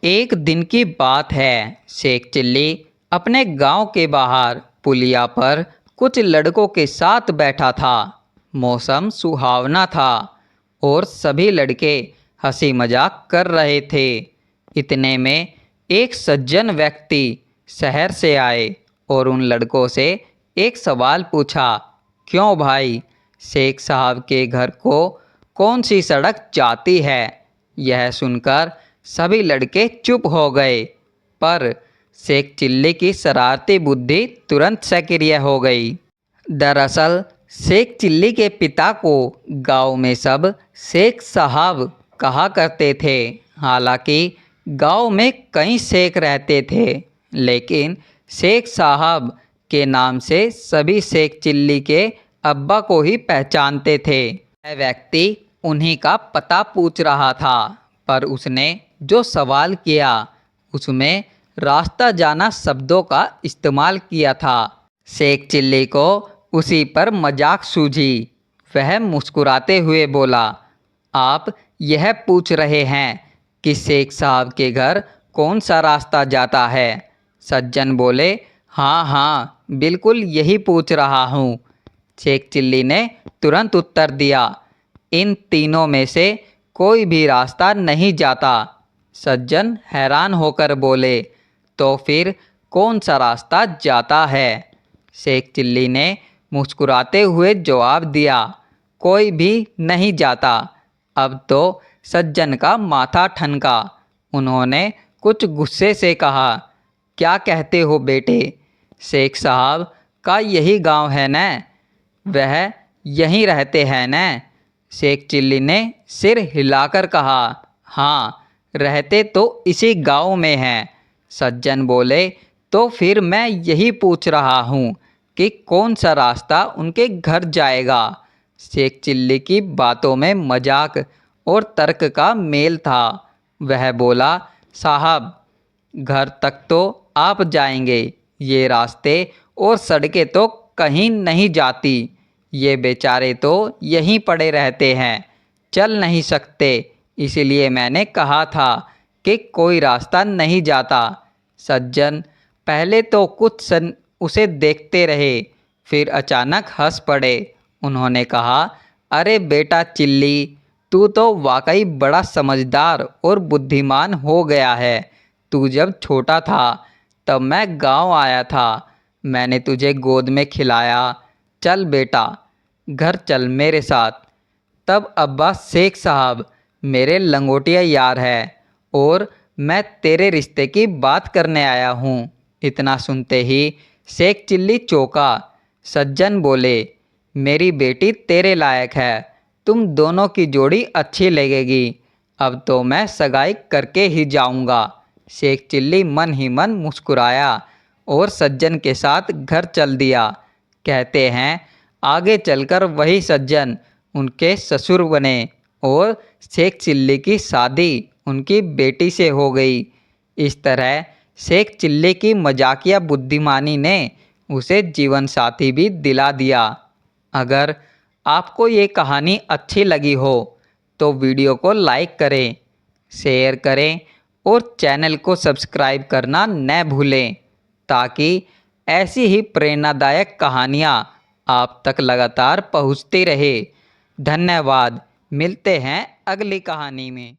एक दिन की बात है। शेख चिल्ली अपने गांव के बाहर पुलिया पर कुछ लड़कों के साथ बैठा था। मौसम सुहावना था और सभी लड़के हंसी मजाक कर रहे थे। इतने में एक सज्जन व्यक्ति शहर से आए और उन लड़कों से एक सवाल पूछा, क्यों भाई, शेख साहब के घर को कौन सी सड़क जाती है? यह सुनकर सभी लड़के चुप हो गए, पर शेख चिल्ली की शरारती बुद्धि तुरंत सक्रिय हो गई। दरअसल शेख चिल्ली के पिता को गांव में सब शेख साहब कहा करते थे। हालांकि गांव में कई शेख रहते थे, लेकिन शेख साहब के नाम से सभी शेख चिल्ली के अब्बा को ही पहचानते थे। वह व्यक्ति उन्हीं का पता पूछ रहा था, पर उसने जो सवाल किया उसमें रास्ता जाना शब्दों का इस्तेमाल किया था। शेख चिल्ली को उसी पर मजाक सूझी। वह मुस्कुराते हुए बोला, आप यह पूछ रहे हैं कि शेख साहब के घर कौन सा रास्ता जाता है? सज्जन बोले, हाँ हाँ, बिल्कुल यही पूछ रहा हूँ। शेख चिल्ली ने तुरंत उत्तर दिया, इन तीनों में से कोई भी रास्ता नहीं जाता। सज्जन हैरान होकर बोले, तो फिर कौन सा रास्ता जाता है? शेख चिल्ली ने मुस्कुराते हुए जवाब दिया, कोई भी नहीं जाता। अब तो सज्जन का माथा ठनका। उन्होंने कुछ गुस्से से कहा, क्या कहते हो बेटे, शेख साहब का यही गांव है न? वह यहीं रहते हैं न? शेख चिल्ली ने सिर हिलाकर कहा, हाँ, रहते तो इसी गांव में हैं। सज्जन बोले, तो फिर मैं यही पूछ रहा हूँ कि कौन सा रास्ता उनके घर जाएगा? शेख चिल्ली की बातों में मजाक और तर्क का मेल था। वह बोला, साहब, घर तक तो आप जाएंगे, ये रास्ते और सड़कें तो कहीं नहीं जाती। ये बेचारे तो यहीं पड़े रहते हैं, चल नहीं सकते, इसलिए मैंने कहा था कि कोई रास्ता नहीं जाता। सज्जन पहले तो कुछ सन उसे देखते रहे, फिर अचानक हंस पड़े। उन्होंने कहा, अरे बेटा चिल्ली, तू तो वाकई बड़ा समझदार और बुद्धिमान हो गया है। तू जब छोटा था तब मैं गांव आया था, मैंने तुझे गोद में खिलाया। चल बेटा, घर चल मेरे साथ। तब अब्बा शेख साहब मेरे लंगोटिया यार है और मैं तेरे रिश्ते की बात करने आया हूँ। इतना सुनते ही शेख चिल्ली चौंका। सज्जन बोले, मेरी बेटी तेरे लायक है, तुम दोनों की जोड़ी अच्छी लगेगी। अब तो मैं सगाई करके ही जाऊंगा। शेख चिल्ली मन ही मन मुस्कुराया और सज्जन के साथ घर चल दिया। कहते हैं आगे चलकर वही सज्जन उनके ससुर बने और शेख चिल्ली की शादी उनकी बेटी से हो गई। इस तरह शेख चिल्ली की मजाकिया बुद्धिमानी ने उसे जीवन साथी भी दिला दिया। अगर आपको ये कहानी अच्छी लगी हो तो वीडियो को लाइक करें, शेयर करें और चैनल को सब्सक्राइब करना न भूलें, ताकि ऐसी ही प्रेरणादायक कहानियाँ आप तक लगातार पहुँचती रहे। धन्यवाद। मिलते हैं अगली कहानी में।